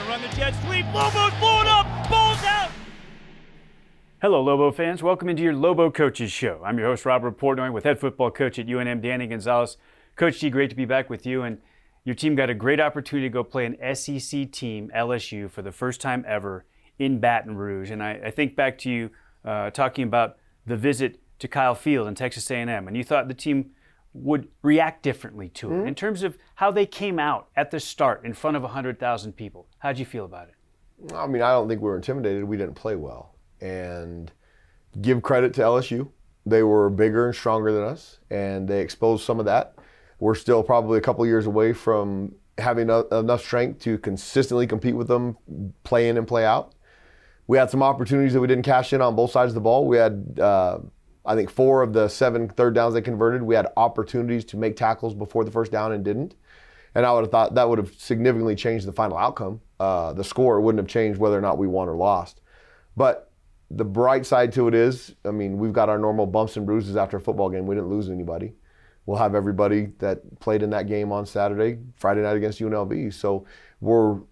gonna run the jet sweep. Lobo's blowing up. Ball's out. Hello, Lobo fans. Welcome into your Lobo Coaches Show. I'm your host, Robert Portnoy, with head football coach at UNM, Danny Gonzales. Coach G, great to be back with you. And your team got a great opportunity to go play an SEC team, LSU, for the first time ever in Baton Rouge. And I think back to you talking about the visit to Kyle Field and Texas A&M, and you thought the team would react differently to it. In terms of how they came out at the start in front of 100,000 people, how'd you feel about it? I mean, I don't think we were intimidated. We didn't play well. And give credit to LSU. They were bigger and stronger than us, and they exposed some of that. We're still probably a couple years away from having enough strength to consistently compete with them, play in and play out. We had some opportunities that we didn't cash in on both sides of the ball. We had, I think, 4 of the 7 third downs they converted. We had opportunities to make tackles before the first down and didn't. And I would have thought that would have significantly changed the final outcome. The score wouldn't have changed whether or not we won or lost. But the bright side to it is, I mean, we've got our normal bumps and bruises after a football game. We didn't lose anybody. We'll have everybody that played in that game on Saturday, Friday night against UNLV. So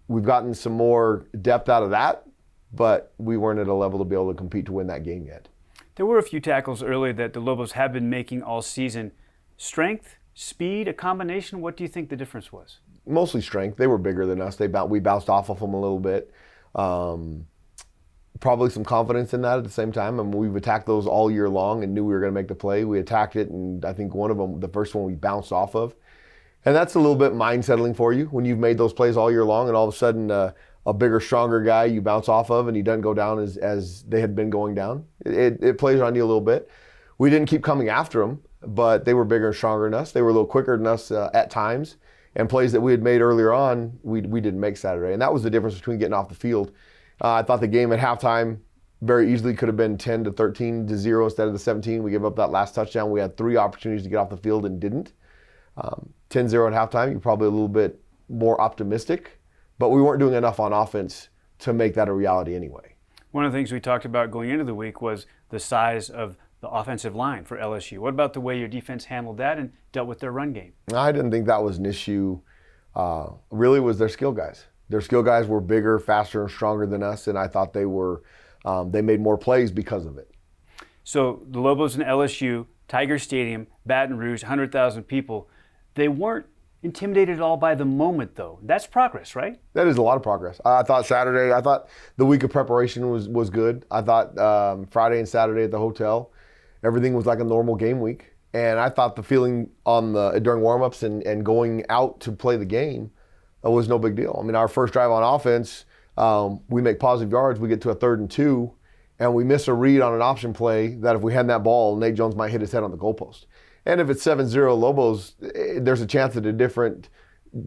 we've gotten some more depth out of that, but we weren't at a level to be able to compete to win that game yet. There were a few tackles earlier that the Lobos have been making all season. Strength, speed, a combination, what do you think the difference was? Mostly strength. They were bigger than us. We bounced off of them a little bit. Probably some confidence in that at the same time. I mean, we've attacked those all year long and knew we were going to make the play. We attacked it, and I think one of them, the first one, we bounced off of. And that's a little bit mind-settling for you when you've made those plays all year long and all of a sudden a bigger, stronger guy you bounce off of and he doesn't go down as they had been going down. It plays on you a little bit. We didn't keep coming after them, but they were bigger and stronger than us. They were a little quicker than us at times. And plays that we had made earlier on, we didn't make Saturday. And that was the difference between getting off the field. I thought the game at halftime very easily could have been 10 to 13 to 0 instead of the 17. We gave up that last touchdown. We had 3 opportunities to get off the field and didn't. 10-0 at halftime, you're probably a little bit more optimistic, but we weren't doing enough on offense to make that a reality anyway. One of the things we talked about going into the week was the size of the offensive line for LSU. What about the way your defense handled that and dealt with their run game? I didn't think that was an issue. Really was their skill guys. Their skill guys were bigger, faster, and stronger than us, and I thought they made more plays because of it. So the Lobos and LSU, Tiger Stadium, Baton Rouge, 100,000 people, they weren't intimidated at all by the moment, though. That's progress, right? That is a lot of progress. I thought the week of preparation was good. I thought Friday and Saturday at the hotel, everything was like a normal game week. And I thought the feeling during warm-ups and going out to play the game was no big deal. I mean, our first drive on offense, we make positive yards, we get to a 3rd and 2, and we miss a read on an option play that if we had that ball, Nate Jones might hit his head on the goalpost. And if it's 7-0 Lobos, there's a chance at a different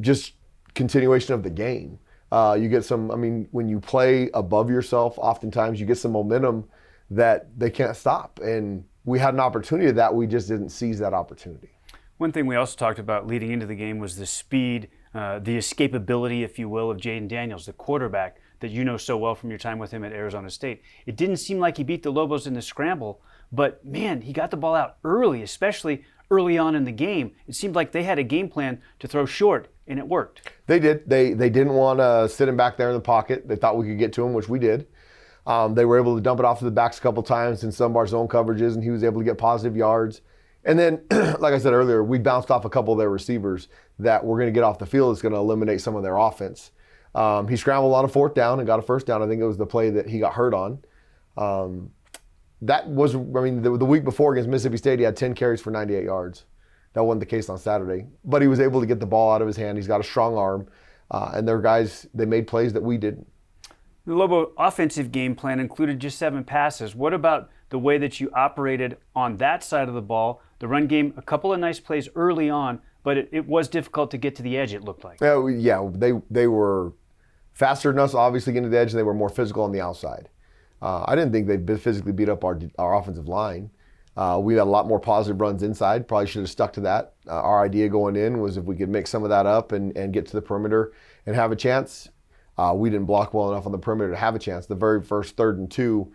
just continuation of the game. You get some, I mean, when you play above yourself, oftentimes you get some momentum that they can't stop. And we had an opportunity that we just didn't seize that opportunity. One thing we also talked about leading into the game was the speed, the escapability, if you will, of Jaden Daniels, the quarterback that you know so well from your time with him at Arizona State. It didn't seem like he beat the Lobos in the scramble, but man, he got the ball out early, especially early on in the game. It seemed like they had a game plan to throw short, and it worked. They did. They didn't want to sit him back there in the pocket. They thought we could get to him, which we did. They were able to dump it off to the backs a couple times in some of our zone coverages, and he was able to get positive yards. And then, like I said earlier, we bounced off a couple of their receivers that were going to get off the field. It's going to eliminate some of their offense. He scrambled on a 4th down and got a 1st down. I think it was the play that he got hurt on. That was, I mean, the week before against Mississippi State, he had 10 carries for 98 yards. That wasn't the case on Saturday. But he was able to get the ball out of his hand. He's got a strong arm. And their guys, they made plays that we didn't. The Lobo offensive game plan included just 7 passes. What about the way that you operated on that side of the ball? The run game, a couple of nice plays early on, but it was difficult to get to the edge, it looked like. Yeah, they were faster than us, obviously, getting to the edge, and they were more physical on the outside. I didn't think they physically beat up our offensive line. We had a lot more positive runs inside. Probably should have stuck to that. Our idea going in was if we could mix some of that up and get to the perimeter and have a chance. We didn't block well enough on the perimeter to have a chance. The very first 3rd and 2,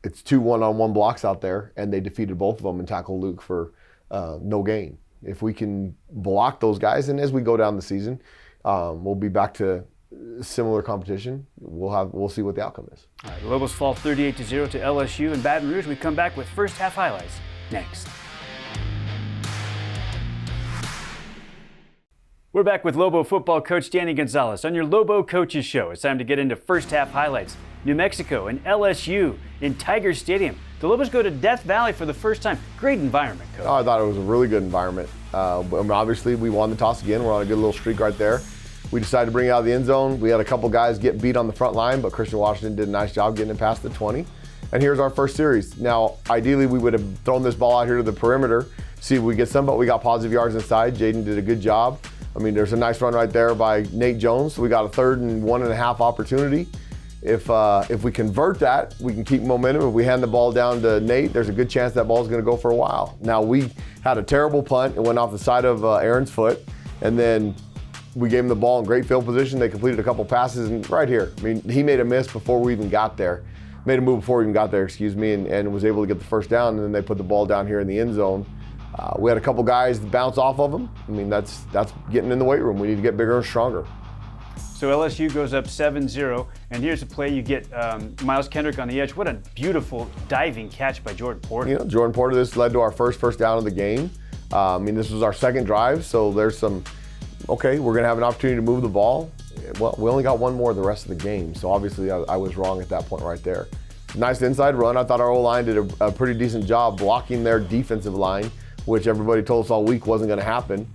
it's 2 one-on-one blocks out there, and they defeated both of them and tackled Luke for no gain. If we can block those guys, and as we go down the season, we'll be back to similar competition. We'll see what the outcome is. All right, the Lobos fall 38-0 to LSU in Baton Rouge. We come back with first half highlights next. We're back with Lobo football coach Danny Gonzales on your Lobo Coaches Show. It's time to get into first half highlights. New Mexico and LSU in Tiger Stadium. The Lobos go to Death Valley for the first time. Great environment, Coach. Oh, I thought it was a really good environment. Obviously, we won the toss again. We're on a good little streak right there. We decided to bring it out of the end zone. We had a couple guys get beat on the front line, but Christian Washington did a nice job getting it past the 20. And here's our first series. Now, ideally, we would have thrown this ball out here to the perimeter, see if we get some, but we got positive yards inside. Jaden did a good job. I mean, there's a nice run right there by Nate Jones. So we got a 3rd and 1.5 opportunity. If we convert that, we can keep momentum. If we hand the ball down to Nate, there's a good chance that ball's going to go for a while. Now, we had a terrible punt. It went off the side of Aaron's foot, and then we gave him the ball in great field position. They completed a couple passes, and right here, I mean, he made a miss before we even got there. Made a move before we even got there, and was able to get the first down, and then they put the ball down here in the end zone. We had a couple guys bounce off of him. I mean, that's getting in the weight room. We need to get bigger and stronger. So LSU goes up 7-0, and here's a play. You get Miles Kendrick on the edge. What a beautiful diving catch by Jordan Porter. You know, Jordan Porter, this led to our first down of the game. I mean, this was our second drive, so there's some, okay, we're going to have an opportunity to move the ball. Well, we only got one more the rest of the game, so obviously I was wrong at that point right there. Nice inside run. I thought our O-line did a pretty decent job blocking their defensive line, which everybody told us all week wasn't going to happen.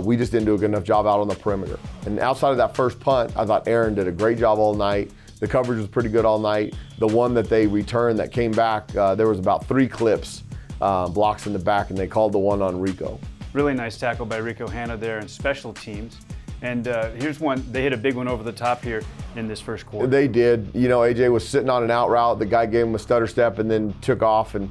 We just didn't do a good enough job out on the perimeter. And outside of that first punt, I thought Aaron did a great job all night. The coverage was pretty good all night. The one that they returned that came back, there was about 3 clips, blocks in the back, and they called the one on Rico. Really nice tackle by Rico Hanna there in special teams. And here's one. They hit a big one over the top here in this first quarter. They did. You know, AJ was sitting on an out route. The guy gave him a stutter step and then took off, and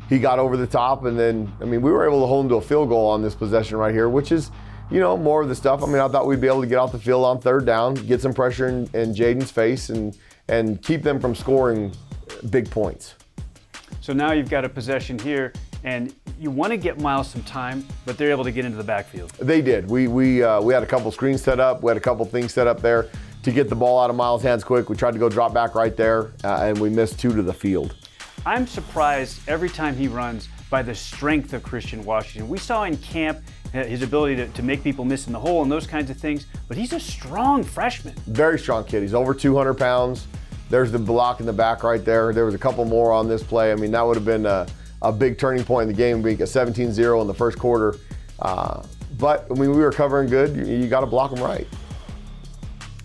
he got over the top. And then, I mean, we were able to hold him to a field goal on this possession right here, which is, you know, more of the stuff. I mean, I thought we'd be able to get off the field on 3rd down, get some pressure in Jaden's face, and keep them from scoring big points. So now you've got a possession here, and you want to get Miles some time, but they're able to get into the backfield. They did. We had a couple screens set up. We had a couple things set up there to get the ball out of Miles' hands quick. We tried to go drop back right there, and we missed 2 to the field. I'm surprised every time he runs by the strength of Christian Washington. We saw in camp his ability to make people miss in the hole and those kinds of things, but he's a strong freshman. Very strong kid. He's over 200 pounds. There's the block in the back right there. There was a couple more on this play. I mean, that would have been a big turning point in the game, being a 17-0 in the first quarter. But, I mean, we were covering good. You got to block them right.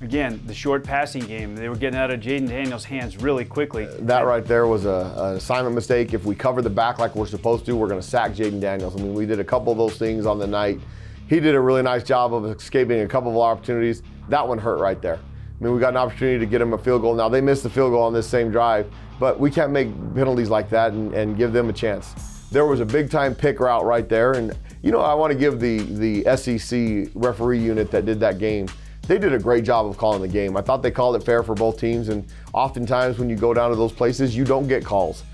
Again, the short passing game, they were getting out of Jaden Daniels' hands really quickly. That right there was an assignment mistake. If we cover the back like we're supposed to, we're going to sack Jaden Daniels. I mean, we did a couple of those things on the night. He did a really nice job of escaping a couple of opportunities. That one hurt right there. I mean, we got an opportunity to get him a field goal. Now, they missed the field goal on this same drive, but we can't make penalties like that and give them a chance. There was a big-time pick route right there, and, you know, I want to give the SEC referee unit that did that game, they did a great job of calling the game. I thought they called it fair for both teams, and oftentimes when you go down to those places, you don't get calls.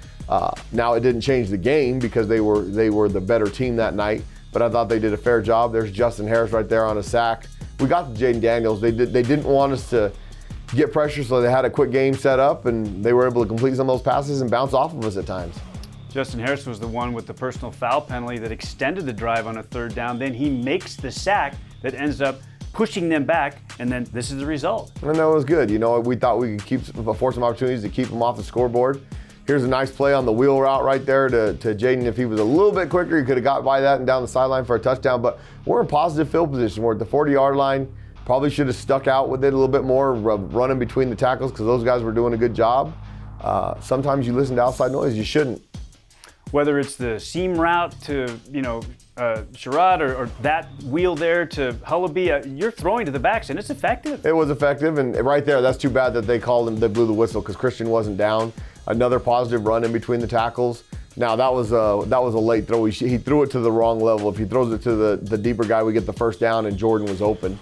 Now, it didn't change the game because they were the better team that night, but I thought they did a fair job. There's Justin Harris right there on a sack. We got to Jaden Daniels. They didn't want us to get pressure, so they had a quick game set up, and they were able to complete some of those passes and bounce off of us at times. Justin Harris was the one with the personal foul penalty that extended the drive on a 3rd down. Then he makes the sack that ends up pushing them back, and then this is the result. And that was good. You know, we thought we could afford some opportunities to keep them off the scoreboard. Here's a nice play on the wheel route right there to Jaden. If he was a little bit quicker, he could have got by that and down the sideline for a touchdown, but we're in positive field position. We're at the 40-yard line. Probably should have stuck out with it a little bit more, running between the tackles, because those guys were doing a good job. Sometimes you listen to outside noise, you shouldn't. Whether it's the seam route to, you know, Sherrod or that wheel there to Hullaby, you're throwing to the backs, and it's effective. It was effective, and right there, that's too bad that they blew the whistle because Christian wasn't down. Another positive run in between the tackles. Now, that was a late throw. He threw it to the wrong level. If he throws it to the deeper guy, we get the first down, and Jordan was open.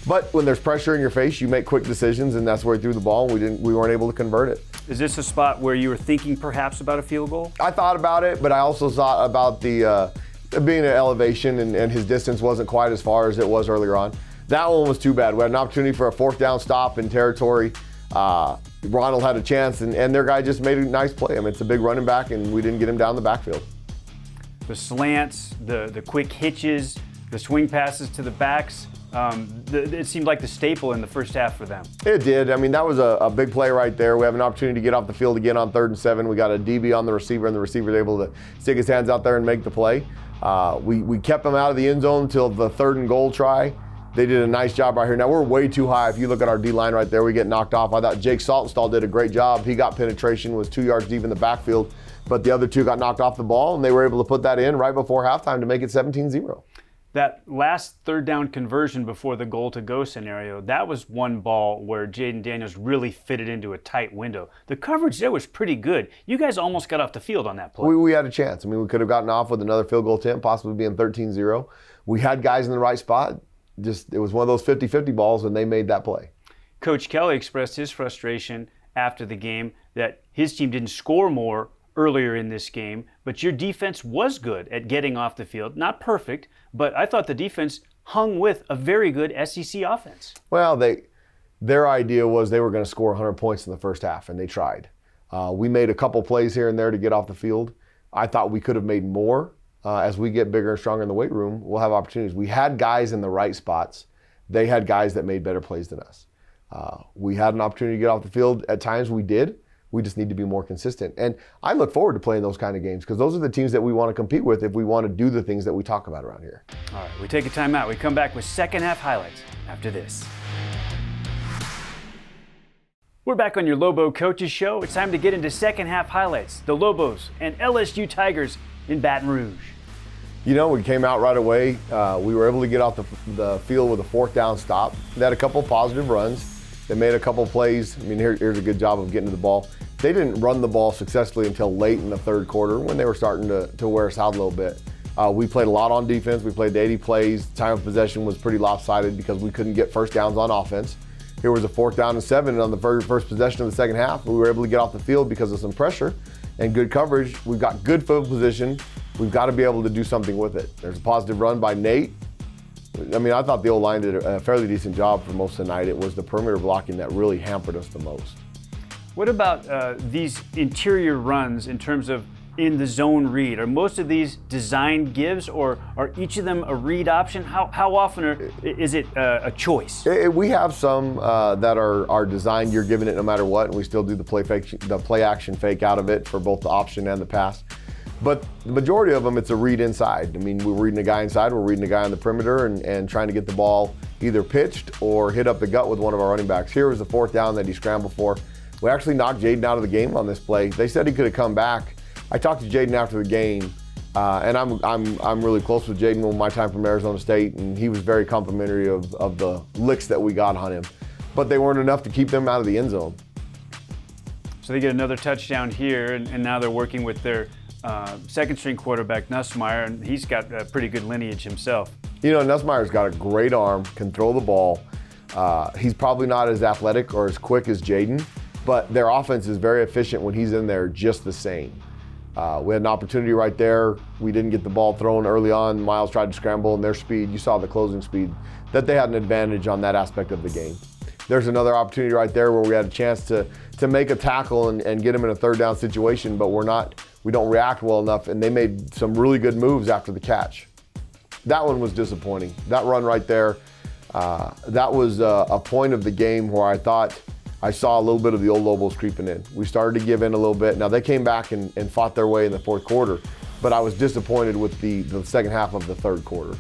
But when there's pressure in your face, you make quick decisions, and that's where he threw the ball, and we weren't able to convert it. Is this a spot where you were thinking perhaps about a field goal? I thought about it, but I also thought about the being an elevation, and his distance wasn't quite as far as it was earlier on. That one was too bad. We had an opportunity for a 4th down stop in territory. Ronald had a chance, and their guy just made a nice play. I mean, it's a big running back, and we didn't get him down the backfield. The slants, the quick hitches, the swing passes to the backs, it seemed like the staple in the first half for them. It did. I mean, that was a big play right there. We have an opportunity to get off the field again on 3rd and 7. We got a DB on the receiver, and the receiver was able to stick his hands out there and make the play. We kept them out of the end zone until the 3rd and goal try. They did a nice job right here. Now, we're way too high. If you look at our D-line right there, we get knocked off. I thought Jake Saltonstall did a great job. He got penetration, was 2 yards deep in the backfield, but the other 2 got knocked off the ball, and they were able to put that in right before halftime to make it 17-0. That last 3rd down conversion before the goal-to-go scenario, that was one ball where Jaden Daniels really fitted into a tight window. The coverage there was pretty good. You guys almost got off the field on that play. We had a chance. I mean, we could have gotten off with another field goal attempt, possibly being 13-0. We had guys in the right spot. It was one of those 50-50 balls, and they made that play. Coach Kelly expressed his frustration after the game that his team didn't score more earlier in this game, but your defense was good at getting off the field. Not perfect, but I thought the defense hung with a very good SEC offense. Well, their idea was they were going to score 100 points in the first half, and they tried. We made a couple plays here and there to get off the field. I thought we could have made more. As we get bigger and stronger in the weight room, we'll have opportunities. We had guys in the right spots. They had guys that made better plays than us. We had an opportunity to get off the field. At times we did. We just need to be more consistent. And I look forward to playing those kind of games because those are the teams that we want to compete with if we want to do the things that we talk about around here. All right, we take a timeout. We come back with second half highlights after this. We're back on your Lobo Coaches Show. It's time to get into second half highlights. The Lobos and LSU Tigers in Baton Rouge. You know, we came out right away. We were able to get off the field with a 4th down stop. They had a couple positive runs. They made a couple plays. I mean, here's a good job of getting to the ball. They didn't run the ball successfully until late in the 3rd quarter when they were starting to wear us out a little bit. We played a lot on defense. We played 80 plays. Time of possession was pretty lopsided because we couldn't get first downs on offense. Here was a 4th down and 7, and on the first possession of the second half, we were able to get off the field because of some pressure and good coverage. We've got good field position. We've got to be able to do something with it. There's a positive run by Nate. I mean, I thought the O-line did a fairly decent job for most of the night. It was the perimeter blocking that really hampered us the most. What about these interior runs in terms of in the zone read? Are most of these design gives, or are each of them a read option? How often is it a choice? We have some that are designed. You're giving it no matter what, and we still do the play action fake out of it for both the option and the pass. But the majority of them, it's a read inside. I mean, we're reading a guy inside, we're reading a guy on the perimeter and trying to get the ball either pitched or hit up the gut with one of our running backs. Here was the 4th down that he scrambled for. We actually knocked Jaden out of the game on this play. They said he could have come back. I talked to Jaden after the game, and I'm really close with Jaden with my time from Arizona State, and he was very complimentary of the licks that we got on him. But they weren't enough to keep them out of the end zone. So they get another touchdown here, and now they're working with their second-string quarterback, Nussmeier, and he's got a pretty good lineage himself. You know, Nussmeier's got a great arm, can throw the ball. He's probably not as athletic or as quick as Jaden, but their offense is very efficient when he's in there just the same. We had an opportunity right there. We didn't get the ball thrown early on. Miles tried to scramble, and their speed, you saw the closing speed, that they had an advantage on that aspect of the game. There's another opportunity right there where we had a chance to make a tackle and get him in a 3rd down situation, but we don't react well enough, and they made some really good moves after the catch. That one was disappointing. That run right there, that was a point of the game where I thought I saw a little bit of the old Lobos creeping in. We started to give in a little bit. Now, they came back and fought their way in the 4th quarter, but I was disappointed with the second half of the 3rd quarter.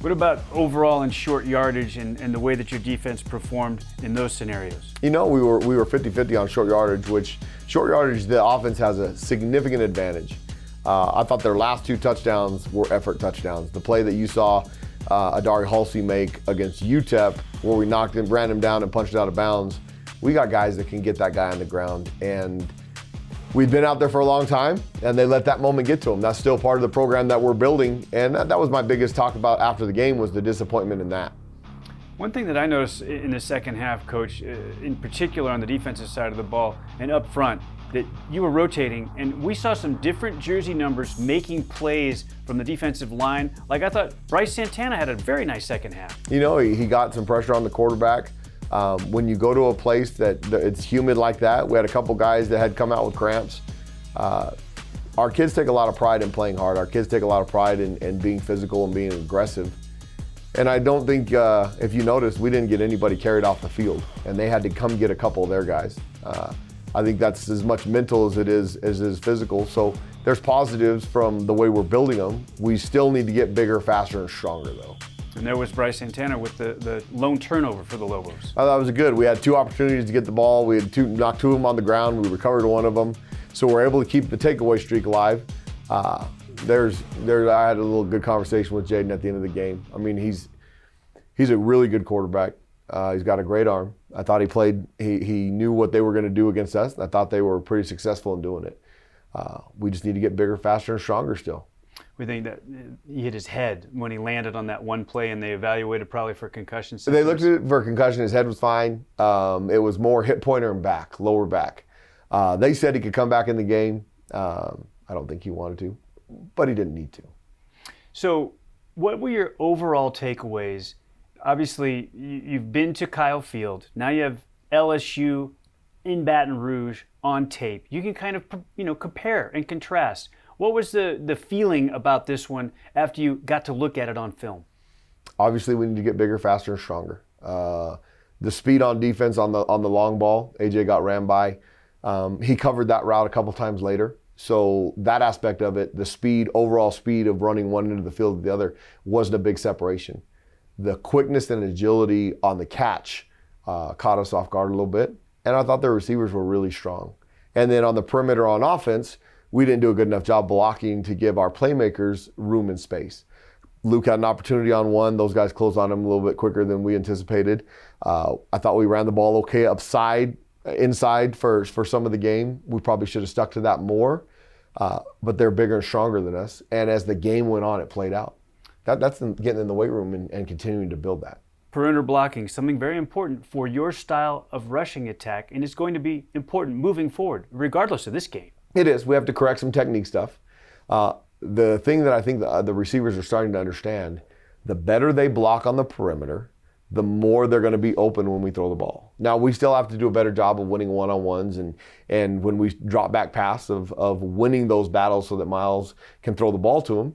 What about overall in short yardage and the way that your defense performed in those scenarios? You know, we were 50-50 on short yardage, which short yardage, the offense has a significant advantage. I thought their last 2 touchdowns were effort touchdowns. The play that you saw Adari Halsey make against UTEP, where we ran him down and punched it out of bounds. We got guys that can get that guy on the ground, and we've been out there for a long time, and they let that moment get to them. That's still part of the program that we're building, and that was my biggest talk about after the game, was the disappointment in that. One thing that I noticed in the second half, Coach, in particular on the defensive side of the ball and up front, that you were rotating, and we saw some different jersey numbers making plays from the defensive line. Like, I thought Bryce Santana had a very nice second half. You know, he got some pressure on the quarterback. When you go to a place that it's humid like that, we had a couple guys that had come out with cramps. Our kids take a lot of pride in playing hard. Our kids take a lot of pride in being physical and being aggressive. And I don't think, if you noticed, we didn't get anybody carried off the field, and they had to come get a couple of their guys. I think that's as much mental as it is physical. So there's positives from the way we're building them. We still need to get bigger, faster, and stronger, though. And there was Bryce Santana with the lone turnover for the Lobos. That was good. We had 2 opportunities to get the ball. We had knocked 2 of them on the ground. We recovered 1 of them. So we're able to keep the takeaway streak alive. I had a little good conversation with Jaden at the end of the game. I mean, he's a really good quarterback. He's got a great arm. I thought he knew what they were going to do against us, and I thought they were pretty successful in doing it. We just need to get bigger, faster, and stronger still. We think that he hit his head when he landed on that one play, and they evaluated probably for concussion symptoms. They looked at it for concussion. His head was fine. It was more hip pointer and back, lower back. They said he could come back in the game. I don't think he wanted to, but he didn't need to. So what were your overall takeaways? Obviously, you've been to Kyle Field. Now you have LSU in Baton Rouge on tape. You can kind of, compare and contrast. What was the feeling about this one after you got to look at it on film? Obviously, we need to get bigger, faster, and stronger. The speed on defense on the long ball, AJ got ran by. He covered that route a couple times later. So that aspect of it, the speed, overall speed of running one end of the field to the other, wasn't a big separation. The quickness and agility on the catch caught us off guard a little bit. And I thought their receivers were really strong. And then on the perimeter on offense, we didn't do a good enough job blocking to give our playmakers room and space. Luke had an opportunity on one. Those guys closed on him a little bit quicker than we anticipated. I thought we ran the ball okay inside for some of the game. We probably should have stuck to that more. But they're bigger and stronger than us. And as the game went on, it played out. That's getting in the weight room and continuing to build that. Perimeter blocking, something very important for your style of rushing attack, and it's going to be important moving forward, regardless of this game. It is. We have to correct some technique stuff. The thing that I think the receivers are starting to understand, the better they block on the perimeter, the more they're going to be open when we throw the ball. Now, we still have to do a better job of winning one-on-ones and when we drop back pass of winning those battles so that Miles can throw the ball to him.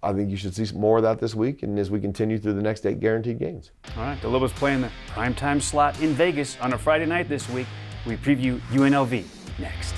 I think you should see more of that this week and as we continue through the next 8 guaranteed games. All right, the Lobos play in the primetime slot in Vegas on a Friday night this week. We preview UNLV next.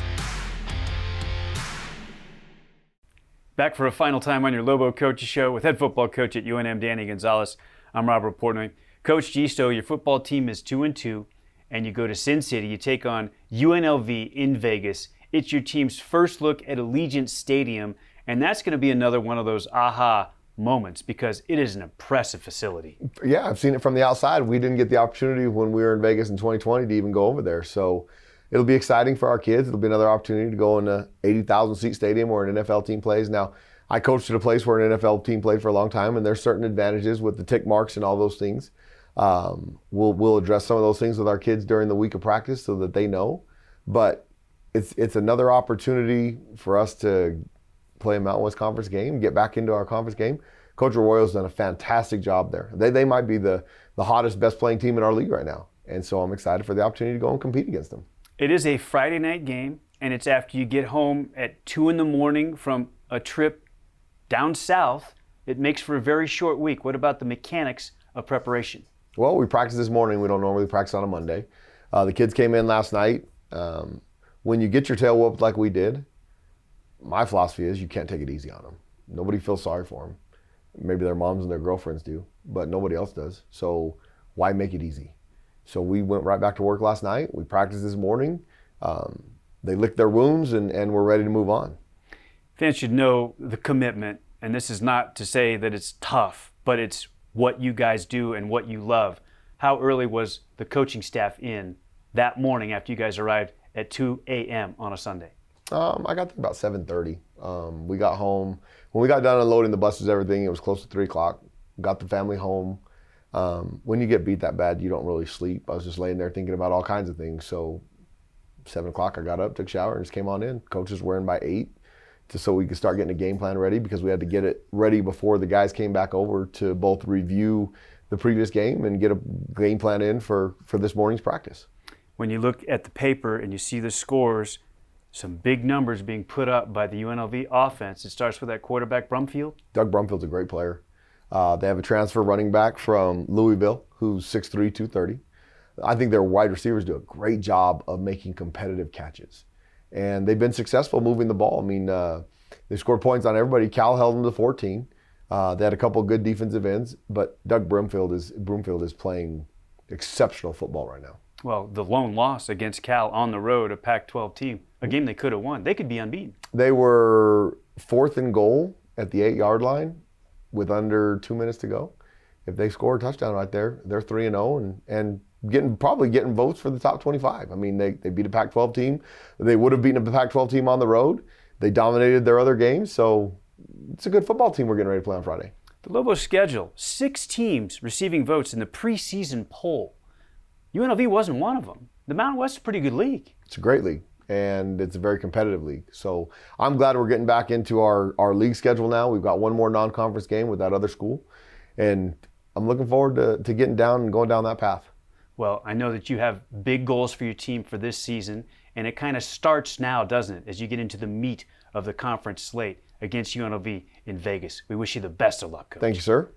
Back for a final time on your Lobo Coaches Show with head football coach at UNM, Danny Gonzales. I'm Robert Portnoy. Coach Gisto, your football team is 2-2, and you go to Sin City. You take on UNLV in Vegas. It's your team's first look at Allegiant Stadium, and that's going to be another one of those aha moments because it is an impressive facility. Yeah, I've seen it from the outside. We didn't get the opportunity when we were in Vegas in 2020 to even go over there. So it'll be exciting for our kids. It'll be another opportunity to go in an 80,000-seat stadium where an NFL team plays. Now, I coached at a place where an NFL team played for a long time, and there's certain advantages with the tick marks and all those things. We'll address some of those things with our kids during the week of practice so that they know. But it's another opportunity for us to play a Mountain West Conference game, get back into our conference game. Coach Arroyo's done a fantastic job there. They might be the hottest, best playing team in our league right now. And so I'm excited for the opportunity to go and compete against them. It is a Friday night game, and it's after you get home at 2 in the morning from a trip down south. It makes for a very short week. What about the mechanics of preparation? Well, we practiced this morning. We don't normally practice on a Monday. The kids came in last night. When you get your tail whooped like we did, my philosophy is you can't take it easy on them. Nobody feels sorry for them. Maybe their moms and their girlfriends do, but nobody else does. So why make it easy? So we went right back to work last night. We practiced this morning. They licked their wounds and we're ready to move on. Fans should know the commitment, and this is not to say that it's tough, but it's what you guys do and what you love. How early was the coaching staff in that morning after you guys arrived at 2 a.m. on a Sunday? I got there about 7:30. We got home. When we got done unloading the buses, everything, it was close to 3 o'clock. Got the family home. When you get beat that bad, you don't really sleep. I was just laying there thinking about all kinds of things. So 7 o'clock, I got up, took a shower, and just came on in. Coaches were in by 8, so we could start getting a game plan ready, because we had to get it ready before the guys came back over to both review the previous game and get a game plan in for this morning's practice. When you look at the paper and you see the scores, some big numbers being put up by the UNLV offense. It starts with that quarterback, Brumfield. Doug Brumfield's a great player. They have a transfer running back from Louisville who's 6'3", 230. I think their wide receivers do a great job of making competitive catches. And they've been successful moving the ball. I mean, they scored points on everybody. Cal held them to 14. They had a couple of good defensive ends, but Doug Brumfield is playing exceptional football right now. Well, the lone loss against Cal on the road, a Pac-12 team, a game they could have won. They could be unbeaten. They were 4th and goal at the 8-yard line with under 2 minutes to go. If they score a touchdown right there, they're 3-0 and probably getting votes for the top 25. I mean, they beat a Pac-12 team. They would have beaten a Pac-12 team on the road. They dominated their other games, so it's a good football team we're getting ready to play on Friday. The Lobos schedule, 6 teams receiving votes in the preseason poll. UNLV wasn't one of them. The Mountain West is a pretty good league. It's a great league, and it's a very competitive league. So I'm glad we're getting back into our league schedule now. We've got one more non-conference game with that other school, and I'm looking forward to getting down and going down that path. Well, I know that you have big goals for your team for this season, and it kind of starts now, doesn't it, as you get into the meat of the conference slate against UNLV in Vegas. We wish you the best of luck, Coach. Thank you, sir.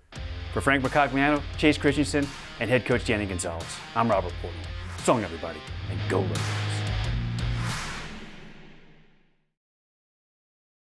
For Frank McCogniano, Chase Christensen, and head coach Danny Gonzales, I'm Robert Portman. So long, everybody, and go Lobos.